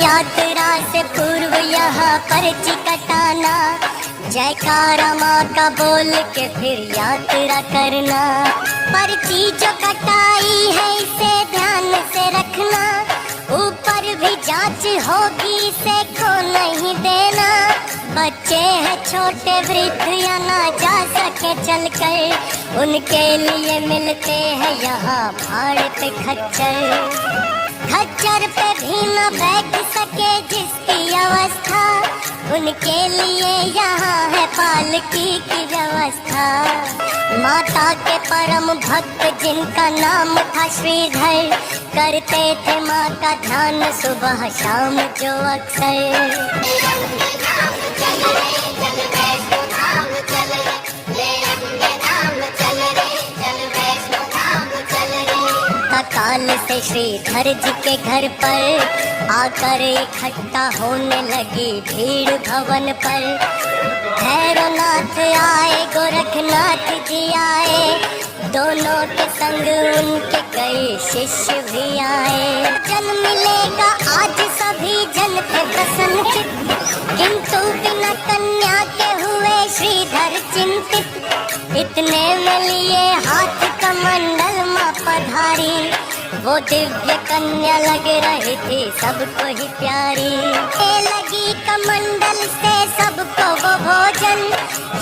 यात्रा से पूर्व यहाँ पर्ची कटाना, जयकारा माँ का बोल के फिर यात्रा करना। पर्ची जो कटाई है इसे ध्यान से रखना, ऊपर भी जांच होगी इसे खो नहीं देना। बच्चे हैं छोटे वृद्ध या ना जा सके चलकर, उनके लिए मिलते हैं यहाँ भाड़े पे खच्चर। खच्चर पे भी न बैठ सके जिसकी अवस्था, उनके लिए यहाँ है पालकी की व्यवस्था। माता के परम भक्त जिनका नाम था श्रीधर, करते थे माँ का ध्यान सुबह शाम जो अक्सर। काल से श्रीधर जी के घर पर आकर इकट्ठा होने लगी भीड़ भवन पर। भैरवनाथ आए, गोरखनाथ जी आए, दोनों के संग उनके कई शिष्य भी आए। जन मिलेगा आज सभी जन थे प्रसन्नचित, किंतु बिना कन्या के हुए श्रीधर चिंतित। इतने में लिए हाथ कमंडल माँ पधारी, वो दिव्य कन्या लग रही थी सबको ही प्यारी। ये लगी कमंडल से सबको वो भोजन,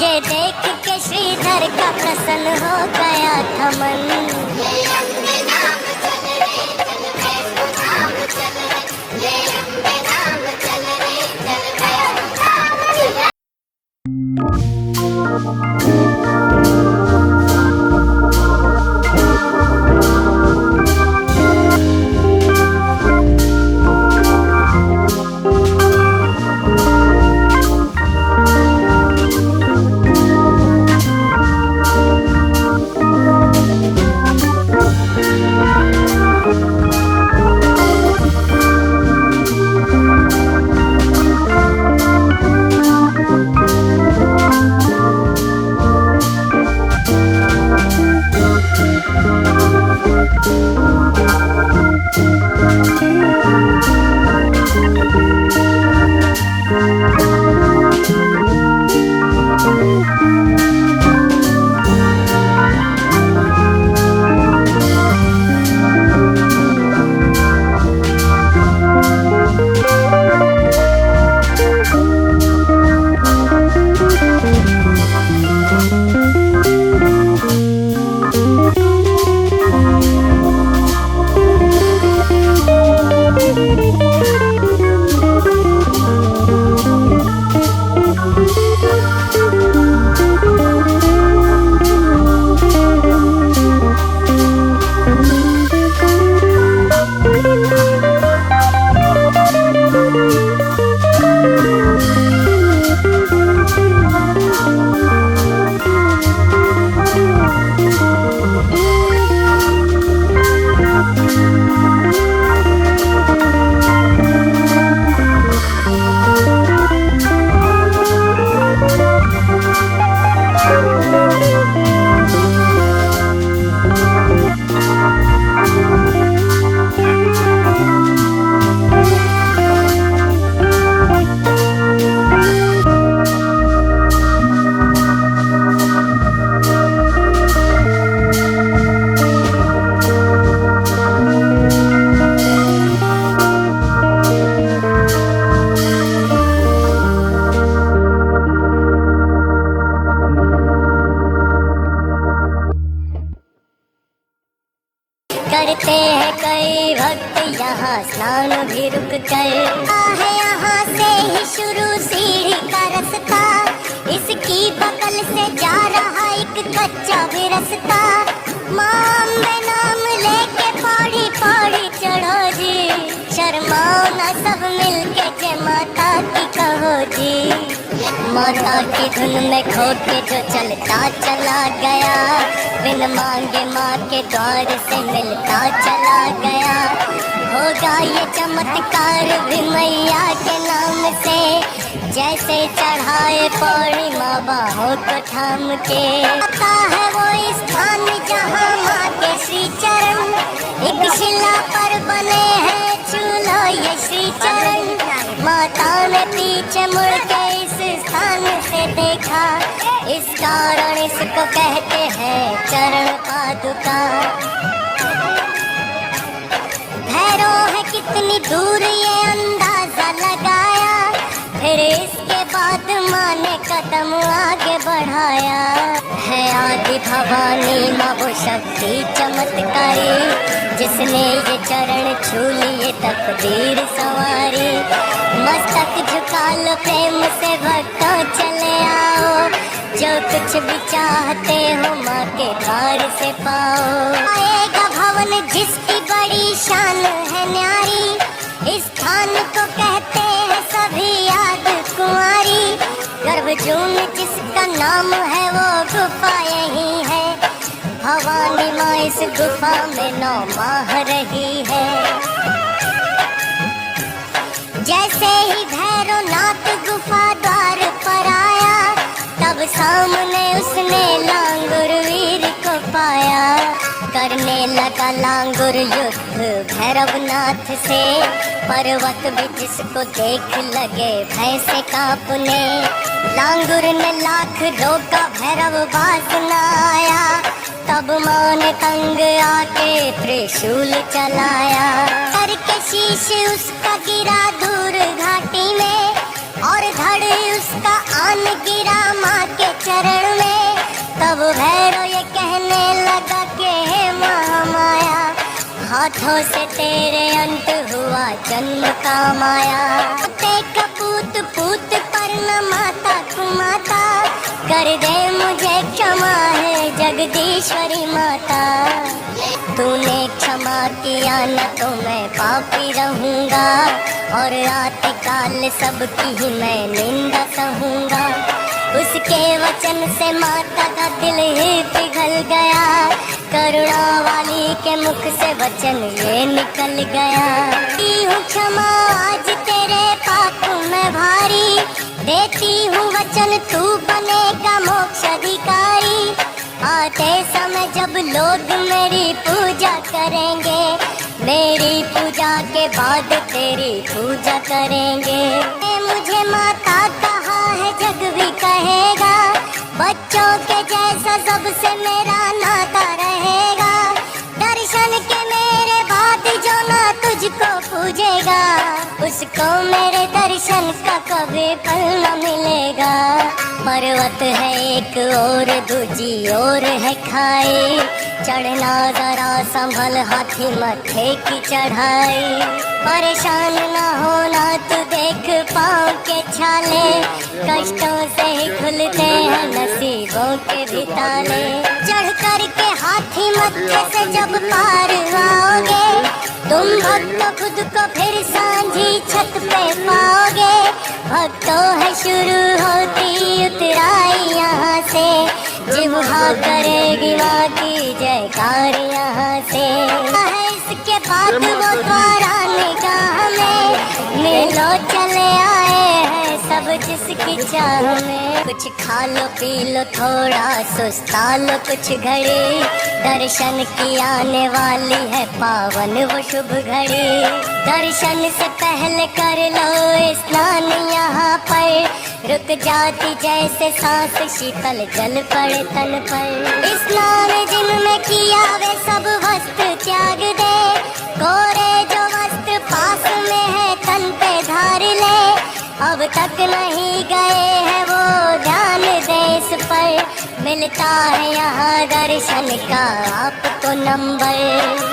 ये देख के श्रीधर का प्रसन्न हो गया था मन। करते हैं कई भक्त यहाँ स्नान भी रुक कर। है यहाँ से ही शुरू सीढ़ी का रास्ता, इसकी बगल से जा रहा एक कच्चा भी रास्ता। माँ अम्बे नाम लेके पौड़ी पौड़ी चढ़ो जी, शर्माओ ना सब मिलके जय माता की कहो जी। माता की धुन में खो के जो चलता चला गया, बिन मांगे माँ के द्वार से मिलता चला गया। होगा ये चमत्कार भी मैया के नाम से, जैसे चढ़ाए पौड़ी माँ बाहों को थाम के। आता है वो स्थान जहाँ माँ के श्री चरण, एक शिला पर बने हैं चूल्हो ये श्री चरण। मैंने पीछे मुड़ के इस स्थान से देखा, इस कारण इसको कहते हैं चरण पादुका। भैरव है कितनी दूर ये अंदाजा लगाया, फिर इसके बाद माँ ने कदम आगे बढ़ाया। है आदि भवानी माँ वो शक्ति चमत्कारी, जिसने ये चरण छू लिए तकदीर सवारी। मस्तक झुका लो प्रेम से भक्तों चले आओ, जो कुछ भी चाहते हो माँ के द्वार से पाओ। आएगा भवन जिसकी बड़ी शान है न्यारी, इस स्थान को कहते हैं सभी याद कुंवारी। गर्भजून जिसका नाम है वो गुफा यही है, भवानी माँ इस गुफा में 9 माह रही है। जैसे ही भैरवनाथ गुफा द्वार पर आया, तब सामने उसने लांगुर वीर को पाया। करने लगा लांगुर युद्ध भैरवनाथ से, पर्वत भी जिसको देख लगे भय से कांपने। लांगुर ने लाख रोका भैरव बाज न आया, तब माँ ने तंग आके त्रिशूल चलाया। करके शीश उसका गिरा दूर घाटी में, और धड़ उसका आन गिरा माँ के चरण में। तब भैरव ये कहने लगा कि हे महामाया, हाथों से तेरे अंत हुआ जन्म का माया। ते कपूत पूत पर न माता कुमाता, कर दे मुझे क्षमा है जगदीश्वरी माता। तूने क्षमा किया न तो मैं पापी रहूँगा, और आते काल सबकी ही मैं निंदा सहूँगा। उसके वचन से माता का दिल ही पिघल गया, करुणा वाली के मुख से वचन ये निकल गया। दी हूँ क्षमा आज तेरे पाप में भारी, देती हूँ वचन तू बनेगा मोक्ष अधिकारी। आते समय जब लोग मेरी पूजा करेंगे, मेरी पूजा के बाद तेरी पूजा करेंगे। मुझे माता कहा है जग भी कहेगा, बच्चों के जैसा सबसे मेरा नाता रहेगा। दर्शन के मेरे बाद जो ना तुझको पूजेगा, उसको मेरे दर्शन का कभी फल न मिलेगा। पर्वत है एक और दूजी और है खाई, चढ़ना जरा संभल हाथी मत्थे की चढ़ाई। परेशान न होना तू देख पाँव के छाले, कष्टों से ही खुलते हैं नसीबों के भी ताले। चढ़ कर के हाथी मत्थे से जब पार आओगे, तुम भक्तों खुद को फिर सांझी छत पे पाओगे। भक्तों है शुरू होती उतराई यहाँ से, जिह्वा करेगी माँ की जयकार यहाँ से। इसके बाद वो द्वारा निगाह में, मिलो चले आए हैं सब जिसकी चाह में। कुछ खा लो पी लो थोड़ा सुस्ता लो कुछ घड़ी, दर्शन की आने वाली है पावन वो शुभ घड़ी। दर्शन से पहले कर लो स्नान यहाँ पर, रुक जाती जैसे सांस शीतल जल पड़े तन पर। स्नान जिनमें किया वे सब वस्त्र त्याग दे, कोरे जो वस्त्र पास में है तन पे धार ले। अब तक नहीं गए हैं वो ध्यान दे इस पर, मिलता है यहाँ दर्शन का आपको नंबर।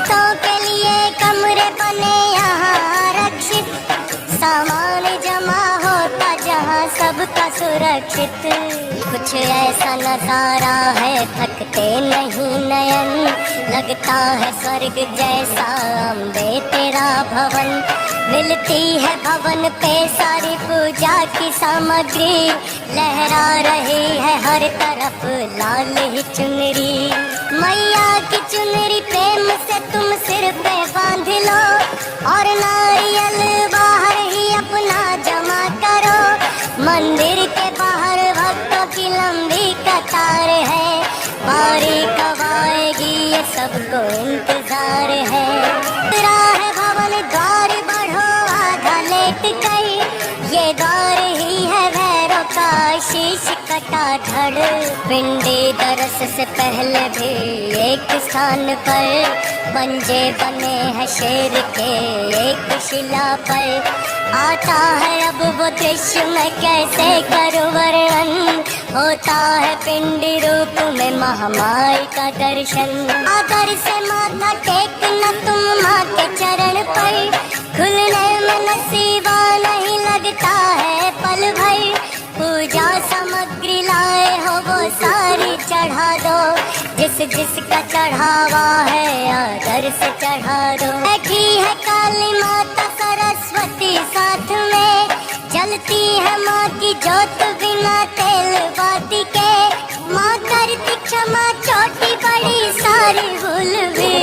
तो के लिए कमरे बने यहाँ आरक्षित, सामान जमा होता जहाँ सबका सुरक्षित। कुछ ऐसा नजारा है थकते नहीं नयन, लगता है स्वर्ग जैसा अम्बे तेरा भवन। मिलती है भवन पे सारी पूजा की सामग्री, लहरा रही है हर तरफ लाल ही चुनरी। मैया की चुनरी प्रेम से तुम सिर पे बांध लो, और नारियल बाहर ही अपना जमा करो। मंदिर के बाहर भक्तों की लंबी कतार है, बारी कब आएगी ये सबको इंतजार है। तेरा है भवन द्वार बढ़ो आधा लेट कर, ये द्वार शीश कटा धड़, पिंडी दरस से पहले भी एक स्थान पर पंजे बने हैं शेर के एक शिला पर। आता है अब वो दृश्य मैं कैसे करूं वर्णन, होता है पिंडी रूप में महामाई का दर्शन। आदर से माथा टेकना तुम माँ के चरण पर, खुलने में नसीबा नहीं लगता है पल भर। पूजा सामग्री लाए हो वो सारी चढ़ा दो, जिस जिसका चढ़ावा है आदर से चढ़ा दो। बैठी है काली माता सरस्वती साथ में, जलती है माँ की जोत बिना तेल बाती के। माँ करती क्षमा छोटी बड़ी सारी भूल भी,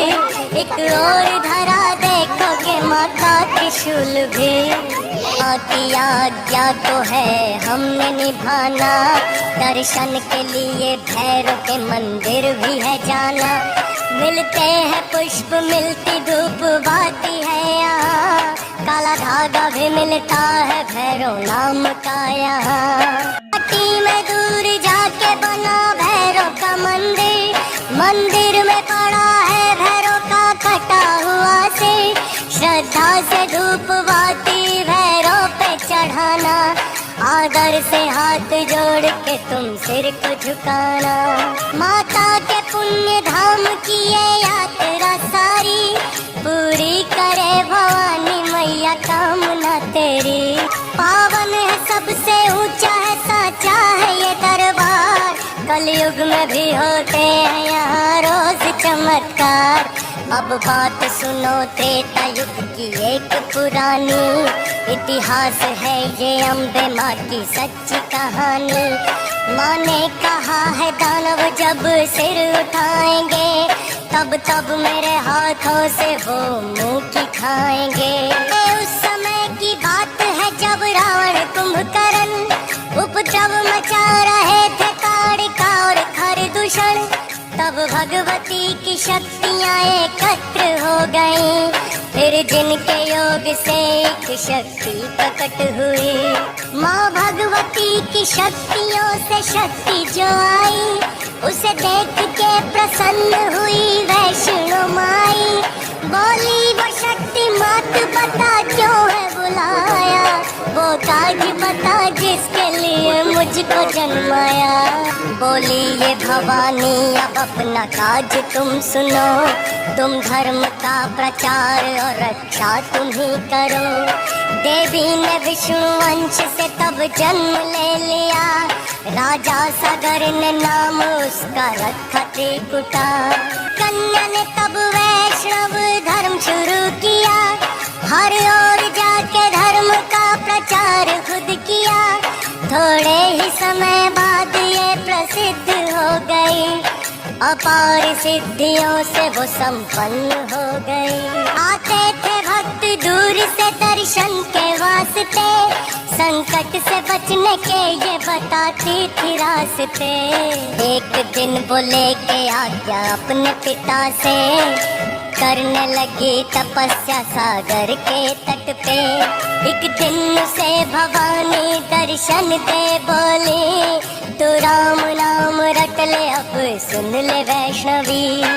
एक और धरा देखोगे माँ का त्रिशूल भी। माँ की आज्ञा तो है हमने निभाना, दर्शन के लिए भैरव के मंदिर भी है जाना। मिलते हैं पुष्प मिलती धूप बाती है यहाँ, काला धागा भी मिलता है भैरव नाम का यहाँ। घाटी में दूर जाके बना भैरव का मंदिर, मंदिर में पड़ा है भैरव का कटा हुआ सिर। श्रद्धा से धूप बाती भैरव पे चढ़ाना, आदर से हाथ जोड़ के तुम सिर को झुकाना। माता के पुण्य धाम की ये यात्रा सारी, पूरी करे भवानी मैया कामना तेरी। पावन है सबसे ऊंचा है साचा है ये दरबार, कलयुग में भी होते हैं यहाँ रोज चमत्कार। अब बात सुनो त्रेता युग की एक पुरानी, इतिहास है ये अम्बे माँ की सच्ची कहानी। माँ ने कहा है दानव जब सिर उठाएंगे, तब तब मेरे हाथों से वो मुंह की खाएंगे। उस समय की बात है जब रावण कुंभकर्ण उपद्रव मचा रहे थे ताड़का और खरदूषण। तब भगवती की शक्तियाँ एकत्र हो गईं, फिर जिनके योग से एक शक्ति प्रकट हुई। माँ भगवती की शक्तियों से शक्ति जो आई, उसे देख के प्रसन्न हुई वैष्णो माई। बोली वो शक्ति मात बता क्यों है बुलाया, वो काज बता जिसके लिए मुझको जन्माया। बोली ये भवानी अब अपना काज तुम सुनो, तुम धर्म का प्रचार और रक्षा तुम ही करो। देवी ने विष्णु वंश से तब जन्म ले लिया, राजा सागर ने नाम उसका रखा त्रिकुटा। कन्या ने तब वैष्णव धर्म शुरू किया, हर ओर जाके धर्म का प्रचार खुद किया। थोड़े ही समय बाद ये प्रसिद्ध हो गई, अपार सिद्धियों से वो संपन्न हो गई। आते थे भक्त दूर से दर्शन के वास्ते, संकट से बचने के ये बताती थी रास्ते। एक दिन वो लेके आज्ञा अपने पिता से, करने लगी तपस्या सागर के तट पे। एक दिन से भवानी दर्शन दे बोली, तू राम नाम रट ले अब सुन ले वैष्णवी।